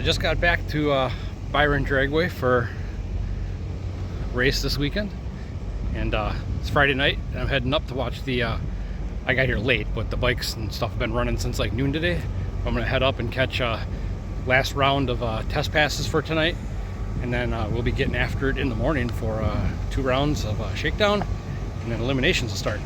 just got back to Byron Dragway for a race this weekend, and it's Friday night, and I'm heading up to watch the I got here late, but the bikes and stuff have been running since like noon today. I'm gonna head up and catch last round of test passes for tonight, and then we'll be getting after it in the morning for 2 rounds of shakedown, and then eliminations will start.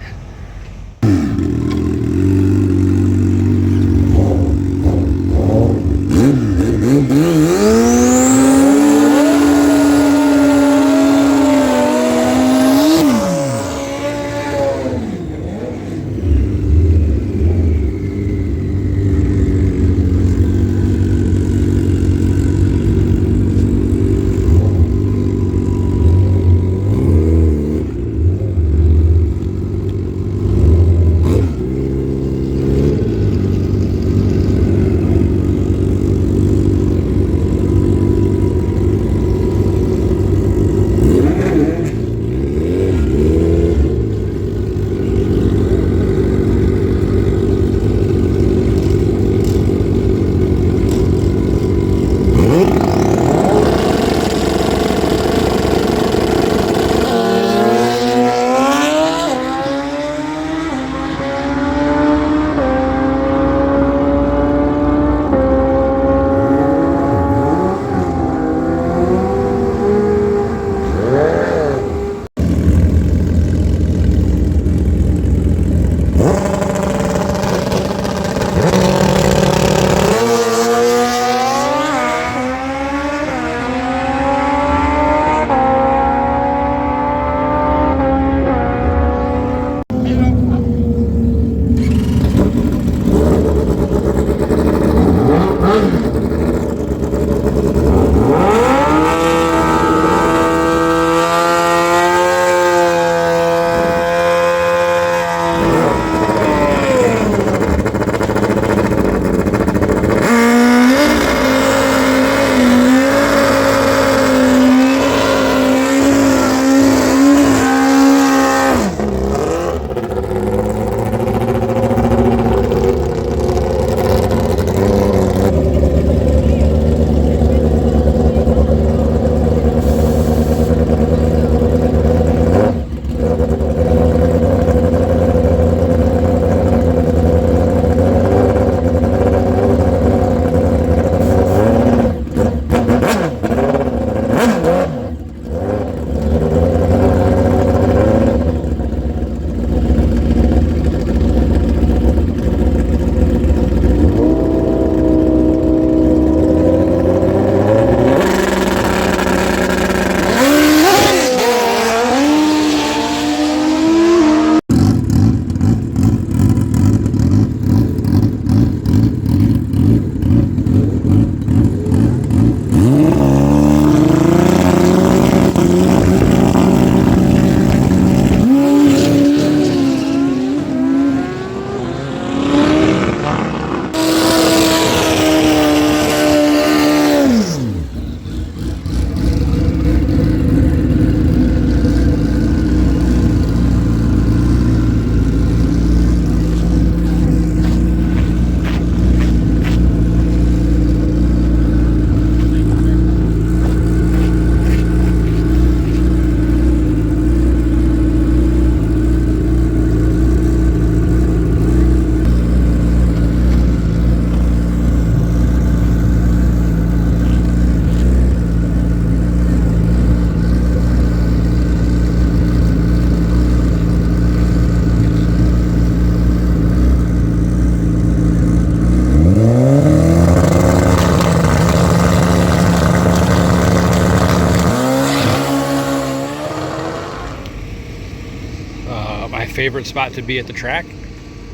My favorite spot to be at the track.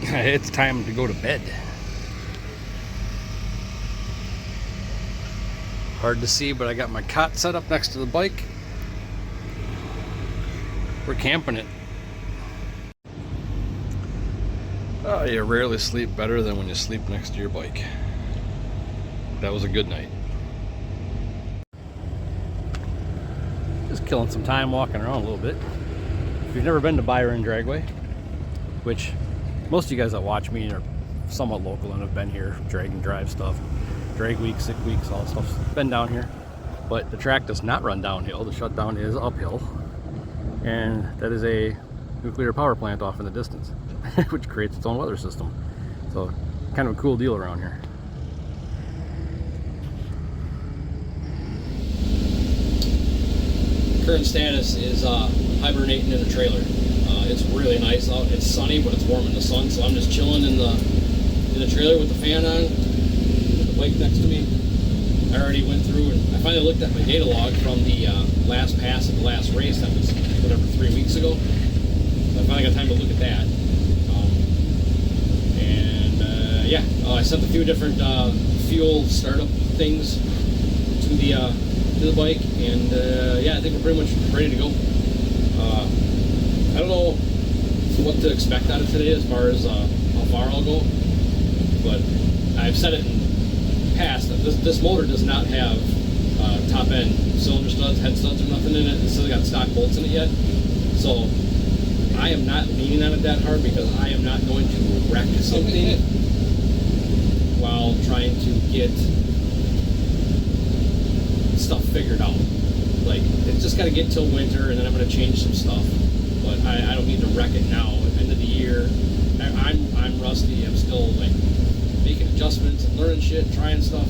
It's time to go to bed. Hard to see, but I got my cot set up next to the bike. We're camping it. Oh, you rarely sleep better than when you sleep next to your bike. That was a good night. Just killing some time walking around a little bit. If you've never been to Byron Dragway, which most of you guys that watch me are somewhat local and have been here, drag and drive stuff, drag weeks, sick weeks, all stuff's been down here. But the track does not run downhill. The shutdown is uphill. And that is a nuclear power plant off in the distance, which creates its own weather system. So kind of a cool deal around here. Current status is hibernating in the trailer. It's really nice out. It's sunny, but it's warm in the sun, so I'm just chilling in the trailer with the fan on, with the bike next to me. I already went through and I finally looked at my data log from the last pass of the last race. That was whatever 3 weeks ago. So I finally got time to look at that. Yeah, I sent a few different fuel startup things to the bike, and yeah, I think we're pretty much ready to go. I don't know what to expect out of today as far as how far I'll go, but I've said it in the past that this motor does not have top end cylinder studs, head studs, or nothing in it. It still got stock bolts in it yet, so I am not leaning on it that hard because I am not going to wreck something while trying to get stuff figured out. Like, it's just got to get till winter, and then I'm going to change some stuff. But I don't need to wreck it now. At the end of the year, I'm rusty. I'm still like making adjustments and learning shit, trying stuff.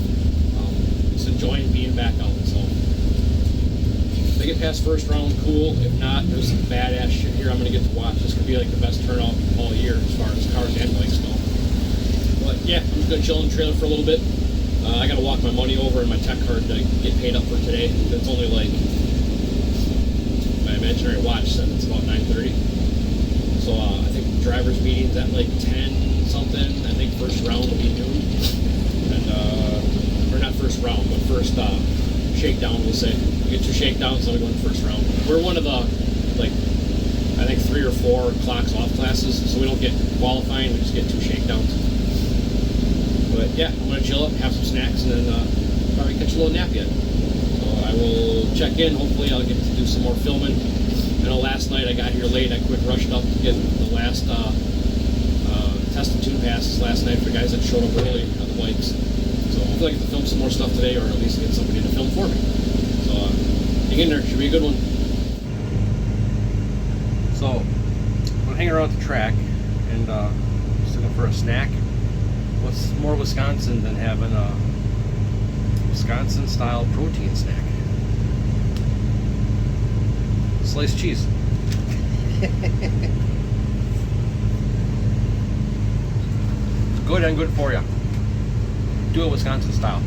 Just enjoying being back out. So if I get past first round, cool. If not, there's some badass shit here I'm going to get to watch. This could be like the best turnout all year as far as cars and bikes go. But yeah, I'm just going to chill in the trailer for a little bit. I got to walk my money over in my tech card to get paid up for today. It's only like, my imaginary watch said it's about 9:30. So I think the driver's meeting's at like 10 something. I think first round will be noon. And, or not first round, but first shakedown, we'll say. We get 2 shakedowns, then we go in the first round. We're one of the, like, I think 3 or 4 clocks off classes, so we don't get qualifying, we just get 2 shakedowns. But yeah, I'm going to chill up, have some snacks, and then probably catch a little nap yet. So I will check in. Hopefully I'll get to do some more filming. I know last night I got here late. I quick rushed up to get the last test and tune passes last night for guys that showed up early on the bikes. So hopefully I get to film some more stuff today, or at least get somebody to film for me. So hang in there. Should be a good one. So I'm going to hang around the track and just looking for a snack. What's more Wisconsin than having a Wisconsin-style protein snack? Sliced cheese. Good and good for you. Do it Wisconsin style.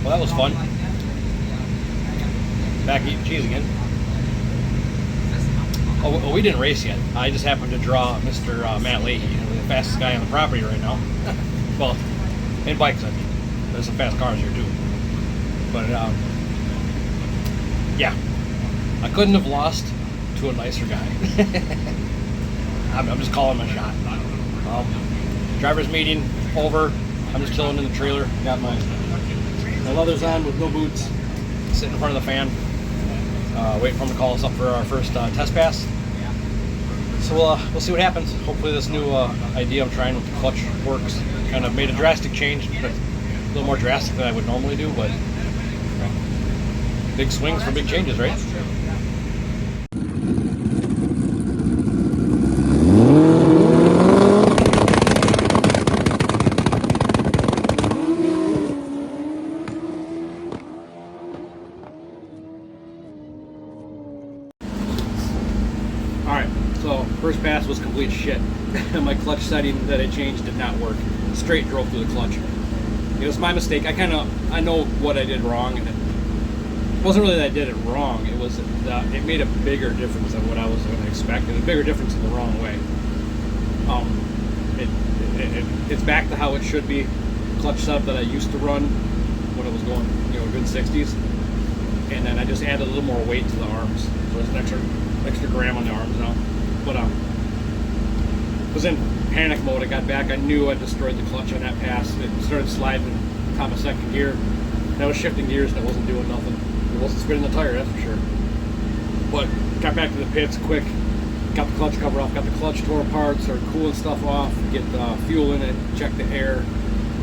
Well, that was fun. Back eating cheese again. Oh, we didn't race yet. I just happened to draw Mr. Matt Leahy, the fastest guy on the property right now. Well, in bikes, I mean. There's some fast cars here too. But yeah, I couldn't have lost to a nicer guy. I'm just calling my shot. Driver's meeting over. I'm just chilling in the trailer. Got my leathers on with no boots. Sitting in front of the fan. Waiting for him to call us up for our first test pass. So we'll see what happens. Hopefully this new idea I'm trying with the clutch works. Kind of made a drastic change, but a little more drastic than I would normally do. But big swings for big changes, right? First pass was complete shit. My clutch setting that I changed did not work. Straight drove through the clutch. It was my mistake. I know what I did wrong, and it wasn't really that I did it wrong. It was that it made a bigger difference than what I was going to expect, and a bigger difference in the wrong way. It's back to how it should be. Clutch setup that I used to run when it was going, good 60s, and then I just added a little more weight to the arms. So there's an extra gram on the arms now. But was in panic mode. I got back. I knew I destroyed the clutch on that pass. It started sliding top of second gear. And I was shifting gears and it wasn't doing nothing. It wasn't spinning the tire, that's for sure. But got back to the pits quick. Got the clutch cover off. Got the clutch tore apart. Started cooling stuff off. Get fuel in it. Check the air.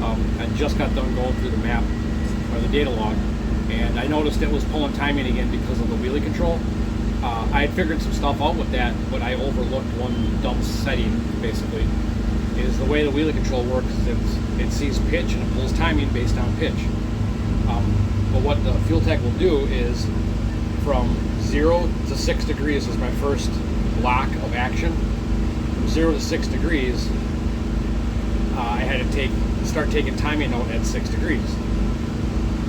I just got done going through the map or the data log, and I noticed it was pulling timing again because of the wheelie control. I had figured some stuff out with that, but I overlooked one dumb setting, basically, is the way the wheelie control works is it sees pitch and it pulls timing based on pitch. But what the fuel tech will do is from 0 to 6 degrees is my first block of action. From 0 to 6 degrees, I had to start taking timing out at 6 degrees.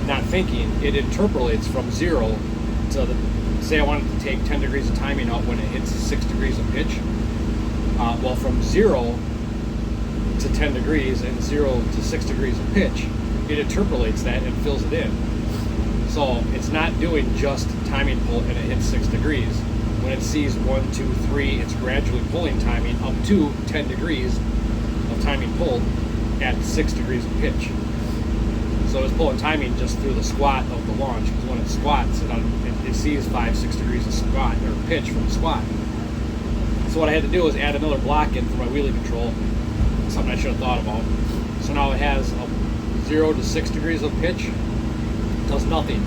Not thinking, it interpolates from 0 to say I wanted to take 10 degrees of timing out when it hits 6 degrees of pitch. Well, from 0 to 10 degrees and 0 to 6 degrees of pitch, it interpolates that and fills it in. So it's not doing just timing pull and it hits 6 degrees. When it sees 1, 2, 3, it's gradually pulling timing up to 10 degrees of timing pulled at 6 degrees of pitch. So it's pulling timing just through the squat of the launch, because when it squats, it sees 5, 6 degrees of squat or pitch from squat. So what I had to do was add another block in for my wheelie control, something I should have thought about. So now it has a 0 to 6 degrees of pitch, does nothing.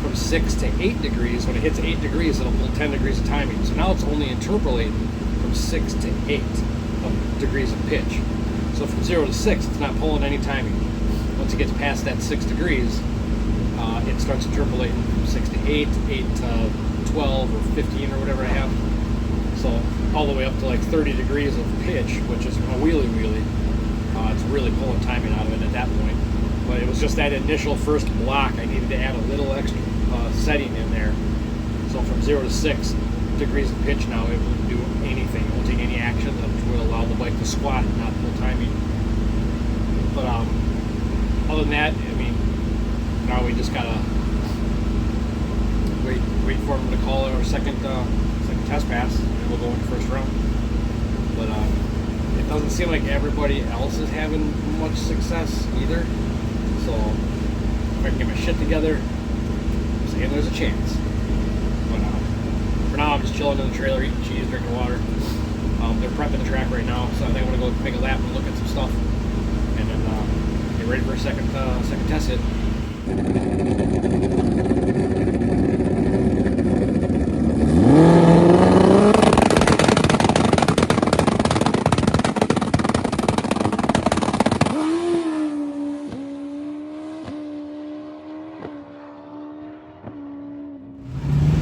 From 6 to 8 degrees, when it hits 8 degrees, it'll pull 10 degrees of timing. So now it's only interpolating from 6 to 8 degrees of pitch. So from 0 to 6, it's not pulling any timing. Once it gets past that 6 degrees, it starts interpolating from 6 to 8, 8 to 12 or 15 or whatever I have. So all the way up to like 30 degrees of pitch, which is a wheelie. It's really pulling timing out of it at that point. But it was just that initial first block. I needed to add a little extra setting in there. So from 0 to 6 degrees of pitch now, it won't do anything. It won't take any action. It will allow the bike to squat and not pull timing. But other than that, I mean, now we just gotta wait for them to call our second test pass, and we'll go in the first round. But it doesn't seem like everybody else is having much success either. So if I can get my shit together, I'm saying there's a chance. But for now, I'm just chilling in the trailer, eating cheese, drinking water. They're prepping the track right now, so I think I'm gonna go make a lap and look at some stuff, and then get ready for a second test hit.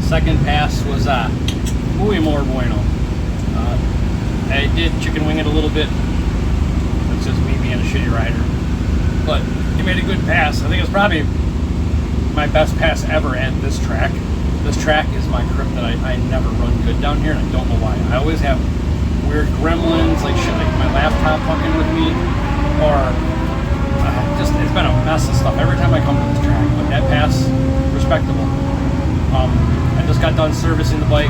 Second pass was muy more bueno. I did chicken wing it a little bit. It's just me being a shitty rider. But he made a good pass. I think it's probably my best pass ever at this track. This track is my crib that I never run good down here, and I don't know why. I always have weird gremlins, like shit, like my laptop fucking with me, or just it's been a mess of stuff every time I come to this track. But that pass, respectable. I just got done servicing the bike,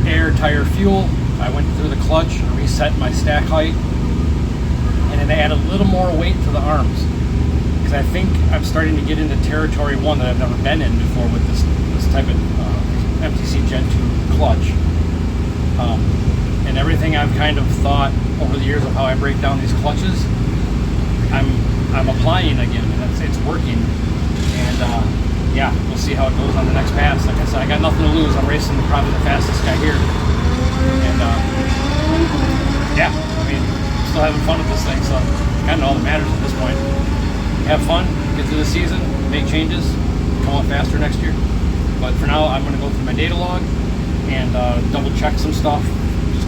air, tire, fuel. I went through the clutch and reset my stack height, and then I added a little more weight to the arms, because I think I'm starting to get into territory 1 that I've never been in before with this type of MTC Gen 2 clutch. And everything I've kind of thought over the years of how I break down these clutches, I'm applying again, and it's working. And yeah, we'll see how it goes on the next pass. Like I said, I got nothing to lose. I'm racing probably the fastest guy here. And yeah, I mean, still having fun with this thing, so kind of all that matters at this point. Have fun, get through the season, make changes, come out faster next year. But for now, I'm going to go through my data log and double check some stuff,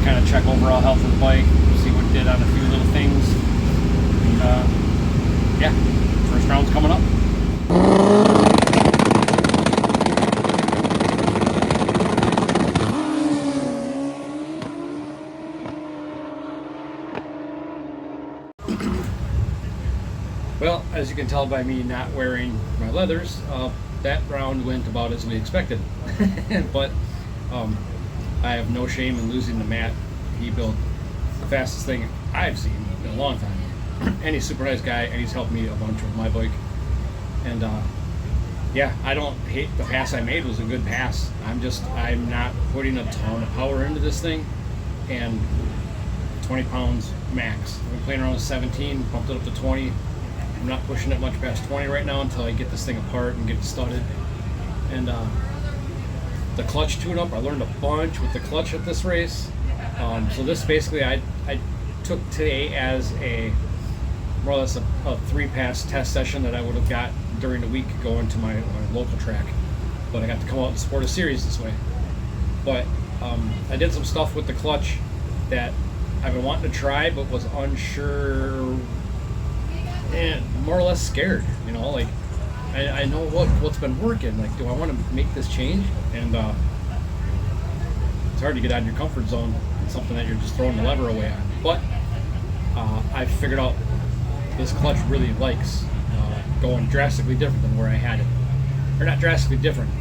kind of check overall health of the bike, see what it did on a few little things. And yeah, first round's coming up. Well, as you can tell by me not wearing my leathers, that round went about as we expected. But I have no shame in losing to Matt. He built the fastest thing I've seen in a long time. And he's a super nice guy, and he's helped me a bunch with my bike. And yeah, I don't hate the pass I made. It was a good pass. I'm not putting a ton of power into this thing, and 20 pounds max. I've been playing around with 17, bumped it up to 20. I'm not pushing it much past 20 right now until I get this thing apart and get it studded. And the clutch tune-up, I learned a bunch with the clutch at this race. So this basically, I took today as a more or less a 3-pass test session that I would have got during the week going to my local track. But I got to come out and sport a series this way. But I did some stuff with the clutch that I've been wanting to try, but was unsure and more or less scared. You know, like I know what's been working. Like, do I want to make this change? And it's hard to get out of your comfort zone. It's something that you're just throwing the lever away on. But I figured out this clutch really likes going drastically different than where I had it. Or not drastically different,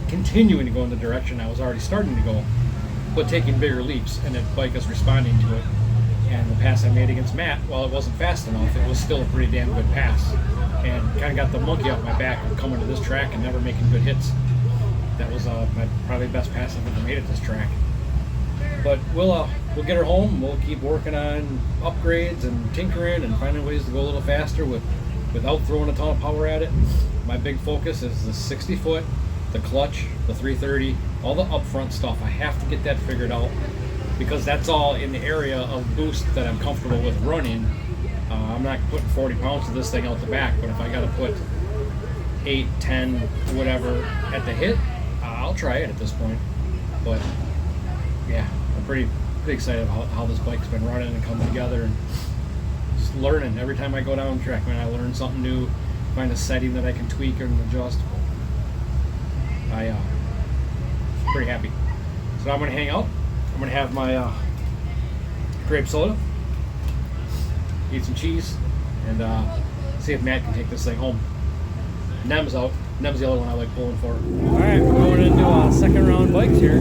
continuing to go in the direction I was already starting to go, but taking bigger leaps, and the bike is responding to it. And the pass I made against Matt, while it wasn't fast enough, it was still a pretty damn good pass. And kind of got the monkey off my back of coming to this track and never making good hits. That was my probably best pass I've ever made at this track. But we'll get her home. We'll keep working on upgrades and tinkering and finding ways to go a little faster without throwing a ton of power at it. My big focus is the 60 foot, the clutch, the 330, all the upfront stuff. I have to get that figured out, because that's all in the area of boost that I'm comfortable with running. I'm not putting 40 pounds of this thing out the back, but if I got to put 8, 10, whatever at the hit, I'll try it at this point. But yeah, I'm pretty excited about how this bike's been running and coming together, and just learning. Every time I go down the track, man, I learn something new, find a setting that I can tweak and adjust. I'm pretty happy. So now I'm going to hang out. I'm going to have my grape soda, eat some cheese, and see if Matt can take this thing home. Nem's out. Nem's the other one I like pulling for. Alright, we're going into second round bikes here.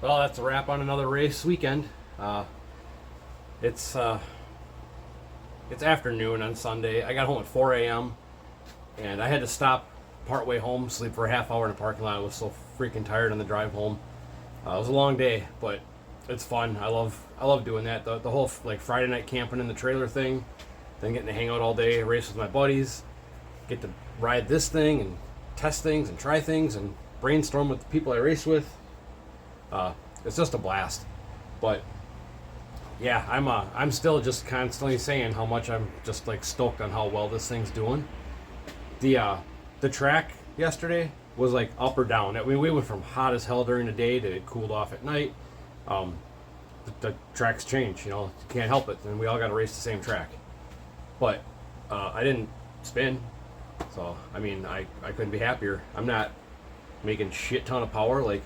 Well, that's a wrap on another race weekend. It's afternoon on Sunday. I got home at 4 a.m. and I had to stop partway home, sleep for a half hour in the parking lot. I was so freaking tired on the drive home. It was a long day, but it's fun. I love doing that. The whole like Friday night camping in the trailer thing, then getting to hang out all day, race with my buddies, get to ride this thing and test things and try things and brainstorm with the people I race with. It's just a blast. But yeah, I'm still just constantly saying how much I'm just like stoked on how well this thing's doing. The track yesterday was like up or down. I mean, we went from hot as hell during the day to it cooled off at night. The tracks change, you can't help it, and we all got to race the same track. But I didn't spin, so I mean, I couldn't be happier. I'm not making shit ton of power. Like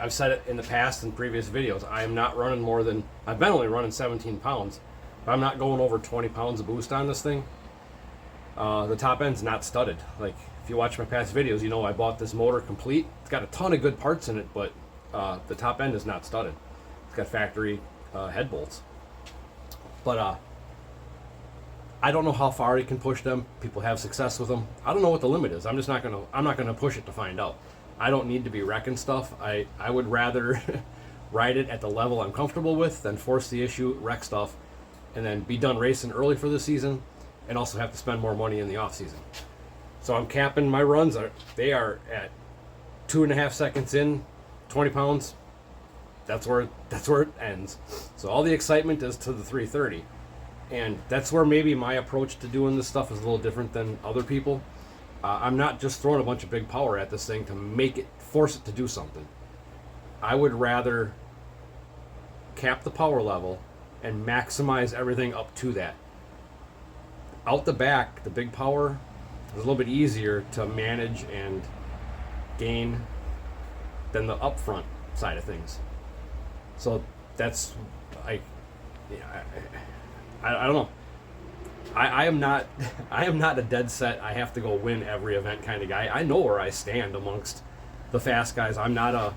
I've said it in the past in previous videos, I am not running more than, I've been only running 17 pounds. But I'm not going over 20 pounds of boost on this thing. The top end's not studded. Like, if you watch my past videos, I bought this motor complete. It's got a ton of good parts in it, but the top end is not studded. It's got factory head bolts. But I don't know how far you can push them. People have success with them. I don't know what the limit is. I'm not gonna push it to find out. I don't need to be wrecking stuff. I would rather ride it at the level I'm comfortable with than force the issue, wreck stuff, and then be done racing early for the season and also have to spend more money in the off season. So I'm capping my runs. They are at 2.5 seconds in, 20 pounds. That's where it ends. So all the excitement is to the 330. And that's where maybe my approach to doing this stuff is a little different than other people. I'm not just throwing a bunch of big power at this thing to force it to do something. I would rather cap the power level and maximize everything up to that. Out the back, the big power is a little bit easier to manage and gain than the upfront side of things. So that's, I don't know. I am not a dead set, I have to go win every event kind of guy. I know where I stand amongst the fast guys. I'm not a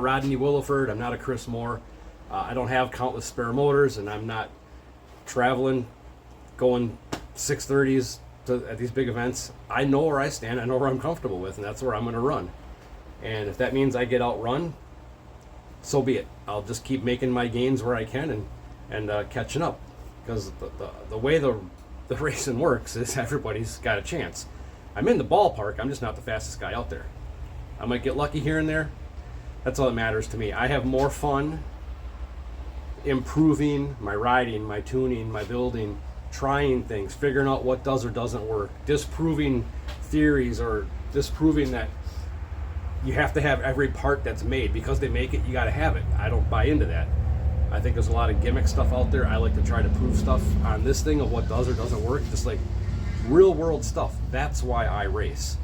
Rodney Williford. I'm not a Chris Moore. I don't have countless spare motors, and I'm not traveling, going 630s, at these big events, I know where I stand, I know where I'm comfortable with, and that's where I'm going to run. And if that means I get outrun, so be it. I'll just keep making my gains where I can and catching up, because the way the racing works is everybody's got a chance. I'm in the ballpark, I'm just not the fastest guy out there. I might get lucky here and there. That's all that matters to me. I have more fun improving my riding, my tuning, my building, trying things, figuring out what does or doesn't work, disproving theories, or disproving that you have to have every part that's made because they make it, you got to have it. I don't buy into that. I think there's a lot of gimmick stuff out there. I like to try to prove stuff on this thing of what does or doesn't work, just like real world stuff. That's why I race.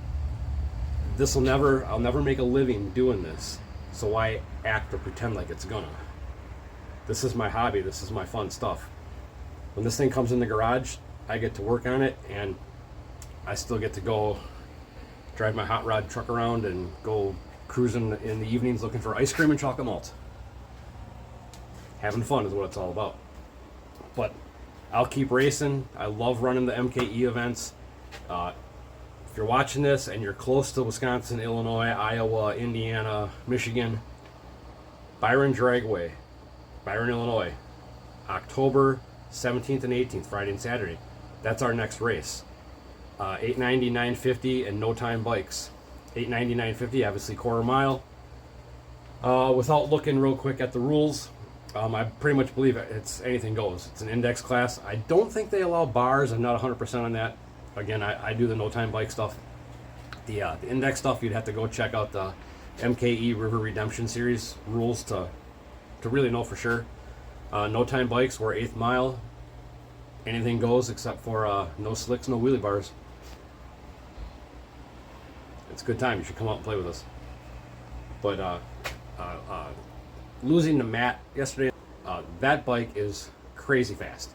I'll never make a living doing this, so why act or pretend like it's gonna? This is my hobby, this is my fun stuff. When this thing comes in the garage, I get to work on it, and I still get to go drive my hot rod truck around and go cruising in the evenings looking for ice cream and chocolate malt. Having fun is what it's all about. But I'll keep racing. I love running the MKE events. If you're watching this and you're close to Wisconsin, Illinois, Iowa, Indiana, Michigan, Byron Dragway, Byron, Illinois, October 17th and 18th, Friday and Saturday. That's our next race. 890, 950, and no time bikes. 890, 950, obviously quarter mile. Without looking real quick at the rules, I pretty much believe it's anything goes. It's an index class. I don't think they allow bars. I'm not 100% on that. Again, I do the no time bike stuff. The index stuff, you'd have to go check out the MKE River Redemption Series rules to really know for sure. No time bikes, we're 8th mile. Anything goes except for no slicks, no wheelie bars. It's a good time. You should come out and play with us. But losing to Matt yesterday, that bike is crazy fast.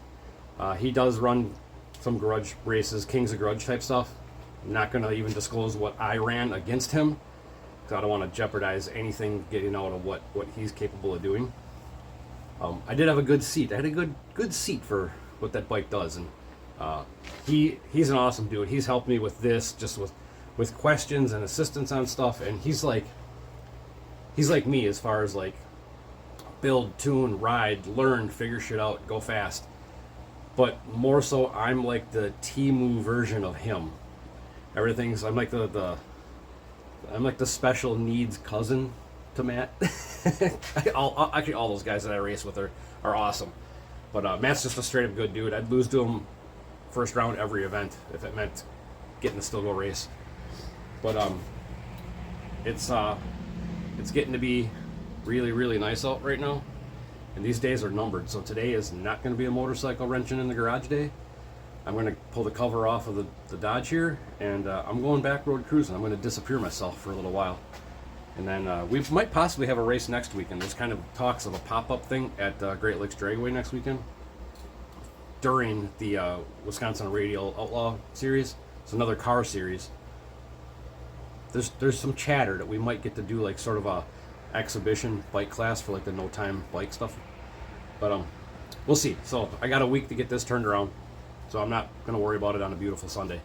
He does run some grudge races, Kings of Grudge type stuff. I'm not going to even disclose what I ran against him, because I don't want to jeopardize anything getting out of what he's capable of doing. I did have a good seat. I had a good seat for what that bike does, and he's an awesome dude. He's helped me with this, just with questions and assistance on stuff, and he's like me as far as like build, tune, ride, learn, figure shit out, go fast. But more so, I'm like the Timu version of him. I'm like the special needs cousin to Matt. Actually, all those guys that I race with are awesome. But Matt's just a straight up good dude. I'd lose to him first round every event if it meant getting the still go race. But it's getting to be really, really nice out right now, and these days are numbered. So today is not going to be a motorcycle wrenching in the garage day. I'm going to pull the cover off of the Dodge here, and I'm going back road cruising. I'm going to disappear myself for a little while, and then we might possibly have a race next weekend. There's kind of talks of a pop-up thing at Great Lakes Dragway next weekend during the Wisconsin Radial Outlaw Series. It's another car series. There's some chatter that we might get to do like sort of a exhibition bike class for like the no time bike stuff, but we'll see. So I got a week to get this turned around, so I'm not going to worry about it on a beautiful Sunday.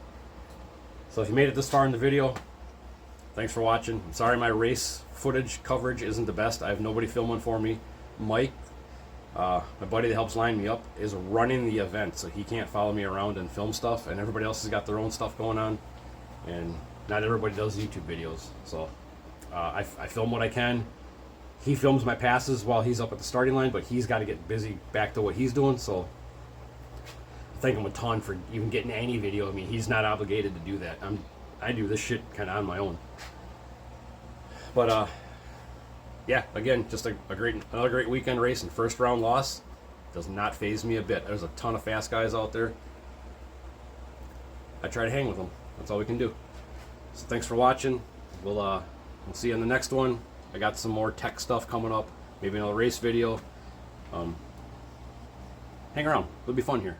So if you made it this far in the video, thanks for watching. I'm sorry my race footage coverage isn't the best. I have nobody filming for me. Mike, my buddy that helps line me up, is running the event, so he can't follow me around and film stuff, and everybody else has got their own stuff going on, and not everybody does YouTube videos. So I film what I can. He films my passes while he's up at the starting line, but he's got to get busy back to what he's doing. So I thank him a ton for even getting any video of me. He's not obligated to do that. I do this shit kind of on my own. But yeah, again, just another great weekend racing. First round loss does not faze me a bit. There's a ton of fast guys out there. I try to hang with them. That's all we can do. So thanks for watching. We'll see you in the next one. I got some more tech stuff coming up. Maybe another race video. Hang around. It'll be fun here.